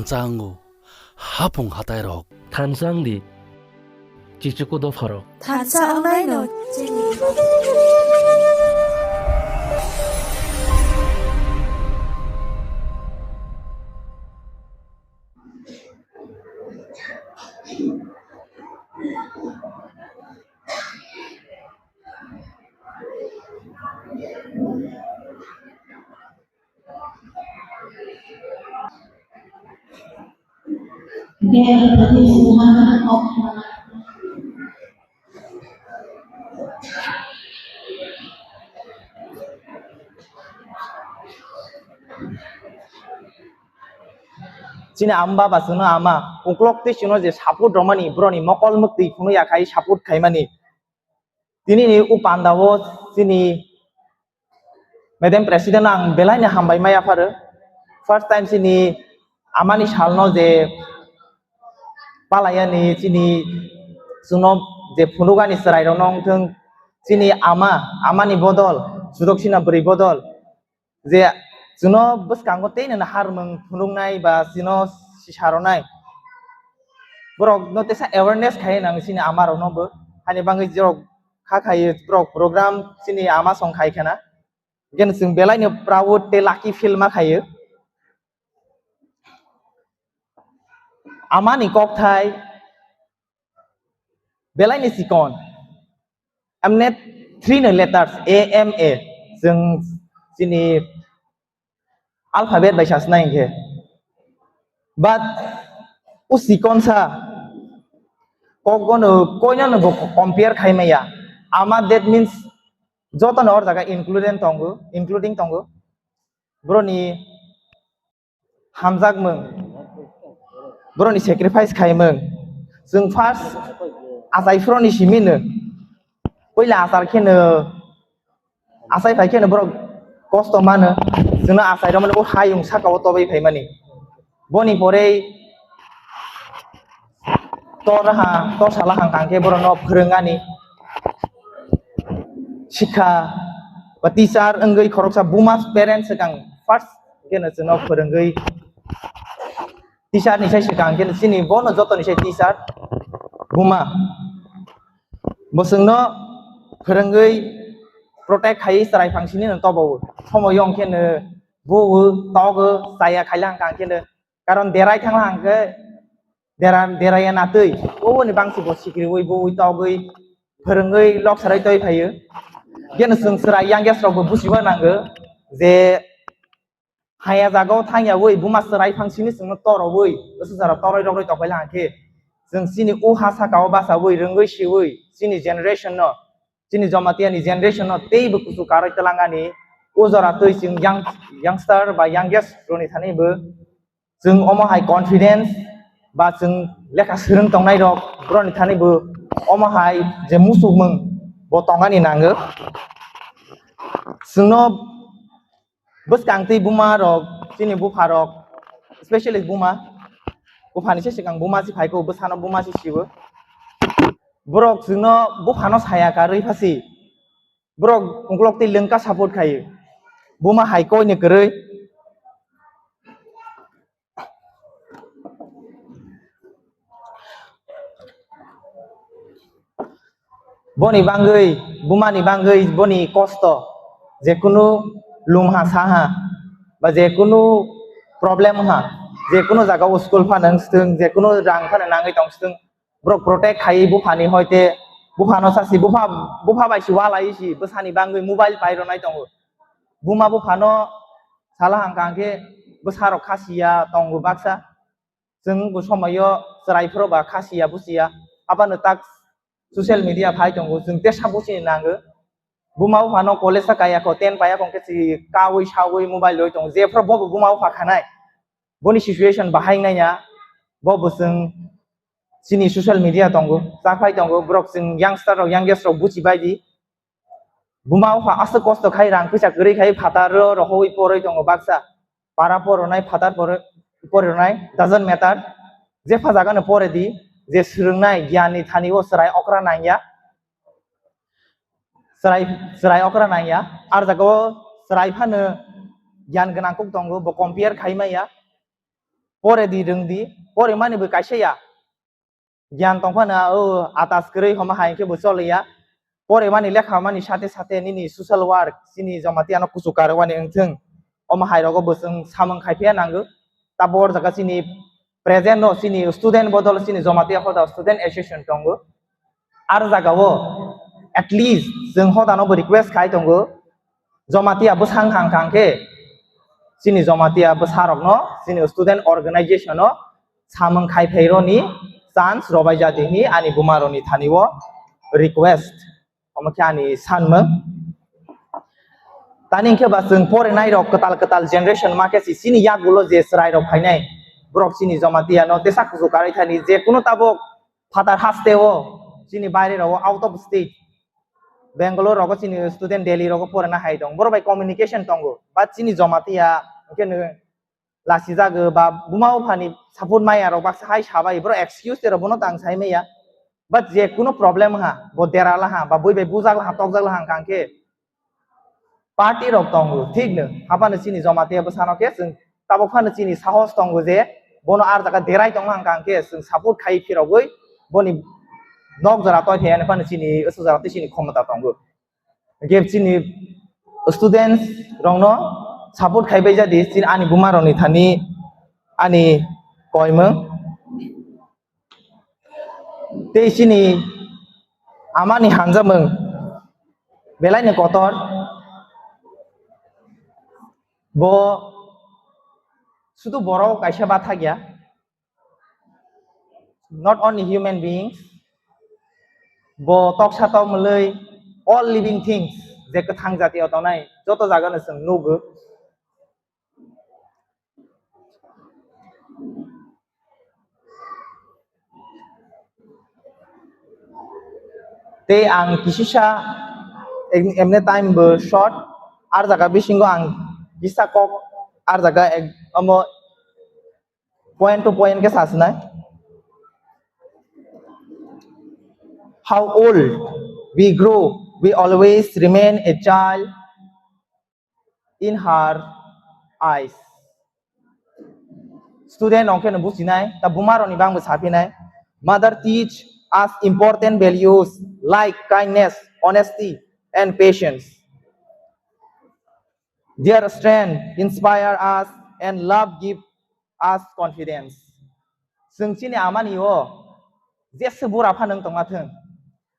tansango hapung hatai rok Tansang di Cicuku do farok. 단상 라이너 제니 Cina amba basuna ama uklok ti sino je saput romani broni mokol mukti kuno ya kai saput kai mani tini ni upandawo sini Madam President ang belanya hambai maya fare first time sini amani salno je palaya ni sini suno je phunugani serai ronong thung sini amani bodol sudok sina beri bodol je sino bus kanggo te na har meng phunungnai ba sino sisaronai borok no tesa awareness khai nang sini amaro no bo hani bangai jorok kha khai borok program sini ama song khai khana gen sing belai ni proud te lucky film ma khai amani kok thai belai ni sikon amnet 3 letters AMA sing sini alphabet by chas nai ke but usikon sa kogono koina no compare khai maya ama that means joto nor jaga including tongo broni hamjak mung broni sacrifice khai mung jung first asai froni simino poila asar kheno asai phai kheno bro kosto mano juna asai ro mano hayung sakao tobai phai mani boni pore tor salah hangkangke borono phorongani shikha ba teacher enggai khoroksa bumas parents sekang first kena jono phorongoi teacher ni sai sekang kena sini bono joto ni sai teacher buma bosungno phorongoi protect khai sarai fangsini no tobo somoyong kena bu togo saya khailang kang kena karon derai thanglang ke deraya natui o ni bangsi bo sikri oi bo togoi phorongoi lok sarai toi phayo gen sung sra youngest rok busiba nango je haya jago thangya oi buma sarai fangsini sung toro oi usara toroi rok tokai langke jung sini o hasa kao basa oi rongoi si oi sini generation no sini jamatia ni generation no tei bu kusu karai telangani o jora toi sing youngster ba youngest roni thani bo jung omo high confidence ba jung lekha srung tongnai rok broni thani bo omo high je musuk mung bo tongani nango sungno buskang ti buma rok sini bufa rok especially buma bufani se sikang buma si phaiko busano buma si sibo borok jungno bufano saya ka roi phasi borok ungklok ti lengka support khai buma haiko ni koroi boni bangai bumani bangai boni kosto jekunu lumha saha ba jekunu problem ha jekunu jaga school phanang stung jekunu rang phana nangai tong stung brok protect khai bufani hoite bufano sasi bufa bai si walai si besani bangai mobile pairo nai tongo buma bufano salah hangkangke besarok khasiya tongo baksa jung bu somayo serai pro ba khasiya busia apano tak social media phai tongo jung te sabusi nango bumau phano college sa kaya ko 10 paya kongke si kawui sawui mobile loi tong je pro bobu bumau pha khanai boni situation bahai ngaya bobu jung sini social media tongo sakai tongo brok jung youngster ro youngest ro buchi baidi bumau pha asa kosto khai rang pisa gori khai phatar ro hoi poroi tongo baksa para poronai phatar poronai doesn't matter je pha jaga no pore di je srungnai gyani thani o serai okra nangya serai okra nangya ar jago serai phano gyan ganang kok tongo bo compare khai maya pore di deng di pore mani be kaisa ya জ্ঞান তংফানা ও আতাস করে হমা হাইকে বসলিয়া পরে মানি লেখা মানি সাথে সাথে নিনি social work সিনি জমাতিয়ানো কুসুকার ওয়ানি ओंथों অমা হাইরগো বসং সামং খাইফিয়া নাঙ্গো তা বড় জায়গা সিনি প্রেজেন্ট নো সিনি স্টুডেন্ট বদল সিনি জমাতিয়া হদা স্টুডেন্ট এসোসিয়েশন দंगो আর জায়গাও at least जों हदानो रिक्वेस्ट खाइ दंगो जमातिया बसां हां खांके सिनि जमातिया बसारकनो सिनि स्टुडेंट अर्गानाइजेशन सामं खाइफेरोनि चान्स रबाय जादिनि आनि बुमारोनि थानिवो रिक्वेस्ट अमखे आनि सानमों तानि केबा जों फरायनाय रक कताल कताल जेनेरेशन माखासे सिनि यागुलो जे सराय रक फायनाय ब्रक सिनि जमातिया न तेसा कुजुकारै थानि जे कुनु ताबो फादार हास्तेओ सिनि बायरे रव आउट अफ स्टेट बेंगलोर रग सिनि स्टुडेंट दिल्ली रग फरायना हाय दं बरबाय कम्युनिकेशन दंगो बा सिनि जमातिया केनो लासि जागो बा बुमाव फानि सापोर्ट माया रग बाक्सा हाय साबाय ब्र एक्सक्यूज तेरो बनो तां साय मैया बट जे कुनु प्रॉब्लम हा बो देराला हा बा बयबे बुजागला हा तकजागला हा कांके पार्टी रग दंगो ठीक न हाबानो सिनि जमातिया बसानके जों ताबो फानो सिनि साहस दंगो जे बनो आर जागा देराय दं हां कांके जों सापोर्ट खाय फिरावै बनि नक जरा तय थेयानो फानो सिनि असु जरा सिनि क्षमता दंगो गेब सिनि स्टुडेंट्स रंनो सापोर्ट खायबाय जादि सिनि आनि बुमारनि थानि आनि कयमों ते सिनि आमानि हानजामों बेलायनो कतर बो शुधु बरो कायसा बाथा गया not only human beings bo toksa tok mulai all living things je kathang jati otonai joto jaga no जों नुगो te ang kisisa emne time bo short ar jaga bisingo ang bisa kok ar jaga amo point to point ke sasnai how old we grow we always remain a child in her eyes student onke no businai ta bumaroni bang bo sapinai mother teach us important values like kindness honesty and patience their strength inspire us and love give us confidence जों सिनि आमानि ओ जेसे बुरा फानों तंगाथों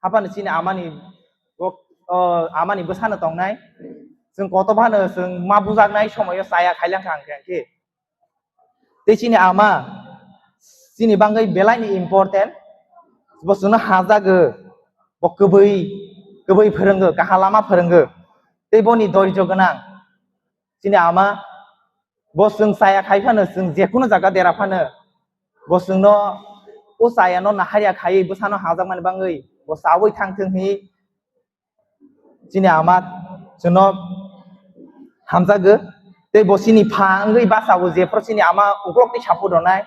हापानो सिनि आमानि बसानो तंनाय जों कतबानो जों मा बुजागनाय समाव साया खायलां खांके ते सिनि आमा सिनि बांगै बेलायनि इम्पोर्टेन्ट बसुनो हाजागो बकबै फोरोंगो काहा लामा फोरोंगो ते बनि धैर्य गोनां सिनि आमा बस जों साया खायफानो जों जेखुनु जागा देरा फानो बसुनो ओ सायानो नाहाया खायै बसानो हाजागमानि बांगै बसावै थांथों हि सिनि आमा जोंनो हामजागो ते बसिनि फांगै बासावो जेफ्रो सिनि आमा उग्रक्ति सापो दनाय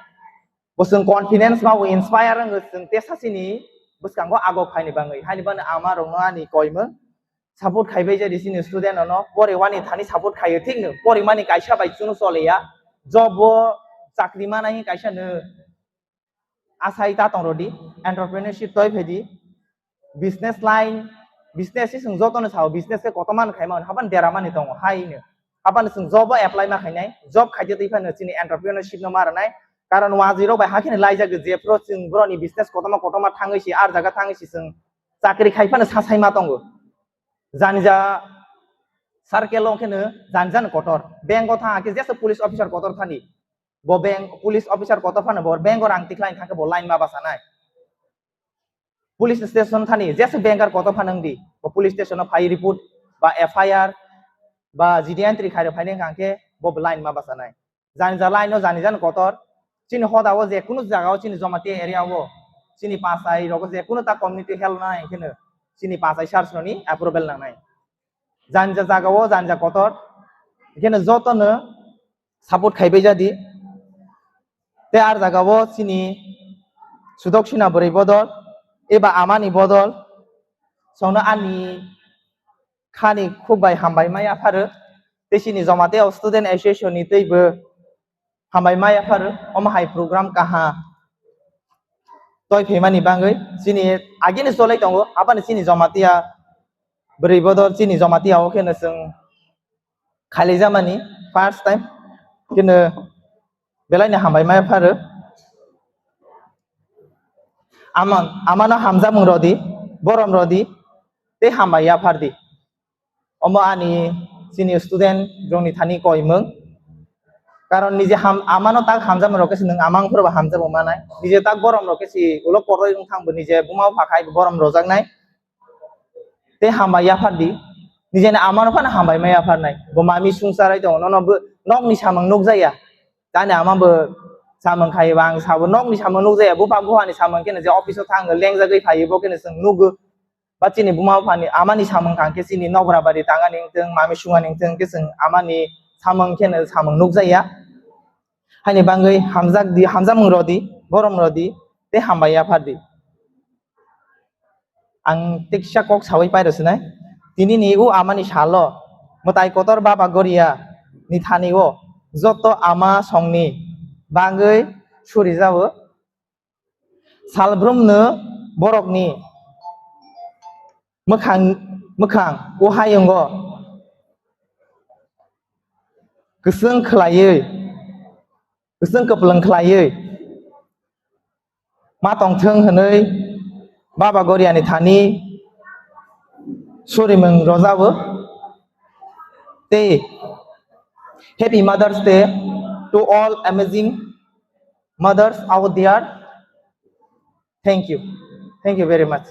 बसुं कॉन्फिडेंस मावो इंस्पायर रंगो जों ते सासिनि बसकांगो आगो फायनि बांगै हानिबानो आमा रंनो आनि कयमों सापोर्ट खायबाय जादि सिनि स्टुडेंट अनो परिवानि थानि सापोर्ट खायो ठीक न परिमानि कायसा बायसुनो सलेया जब चाकरि मानाहि कायसानो आसाय ता तंरदि एंटरप्रेन्योरशिप तय फेदि बिजनेस लाइन बिजनेस जों जतनो साव बिजनेस के कतमान खायमोन हाबान देरामानि दङ हायनो हाबान जों जब एप्लाइ मा खायनाय जब खायदे दैफानो सिनि एंटरप्रेन्योरशिप न मारनाय कारण वाजिरो बाय हाखिने लायजागो जेफ्रो जों ब्रनि बिजनेस कतमा थाङैसि आर जागा थाङैसि जों चाकरि खायफानो सासायमा दङ जानजा सार्केल ओंखेनो जानजान कटर बेंक थाङाके जेसे पुलिस अफिसार कटर थानि बो बैंक पुलिस अफिसार कतर फानो बो बैंक और आंति क्लाइन थाके बो लाइन मा बासानाय पुलिस स्टेशन थानि जेसे बैंकर कतर फानंदि बो पुलिस स्टेशन फाइ रिपोर्ट बा एफआईआर बा जिडि एंट्री खायरो फाइने कांके बो लाइन मा बासानाय जानजा लाइन जानि जान कतर चिनि हदावो जे कुनु जागाव चिनि जमाति एरियावो चिनि पासाय रगो जे कुनु ता कम्युनिटी हेल्थ नाय केनो चिनि पासाय सार्सननि अप्रुवल नांनाय जानजा जागावो जानजा कतर केनो जतनो सापोर्ट खायबाय जादि ते आर जागावो चिनि सुदक्षिणा बोरै बदल एबा आमानि बदल सौनो आनि खानि खुबाय हामबाय माया फारो ते चिनि जमाते स्टुडेंट एसोसिएशन नि तैबो हामबाय मायाफोर अमाहाय प्रग्राम काहा तय फेमानि बांगै सिनि आगिनि सलाय दङ आबानि सिनि जमातिया बोरै बदर सिनि जमातियाव केनो जों खालि जामानि फार्स्ट टाइम केनो बेलायनो हामबाय मायाफोर amano hamza mung rodi borom rodi te hamaya fardi omo ani senior student jongni thani koi mung karon nije amano tak hamza mung rokesi nung amang purba hamza mung manai nije tak borom rokesi ulo poroi ung thang nije bumau phakai borom rojak nai te hamaya fardi nije na amano phana hambai maya farnai bo mami sungsarai dong no nok ni samang nok jaya tani amambo samang khai bang sabu nok ni samang nuk jaya bupa buhani samang kene je office thang lengja gei phai bo kene sung nugu bachini buma phani amani samang kang ke sini nokra bari tangani teng mami sungani teng ke sung amani samang kene samang nuk jaya hani bangai hamzak di hamza mung rodi borom rodi te hambaya phadi ang tiksha kok sawai pai rosinai tini ni u amani salo motai kotor baba goria ni thani o joto ama songni bangai suri jawo salbrumno borokni mokhang o hayongo gosoं khlayoi gosoं koplang khlayoi ma tongthong honoi baba goriani thani suri mung rojawo te happy mother's day to all amazing mothers out there. Thank you very much.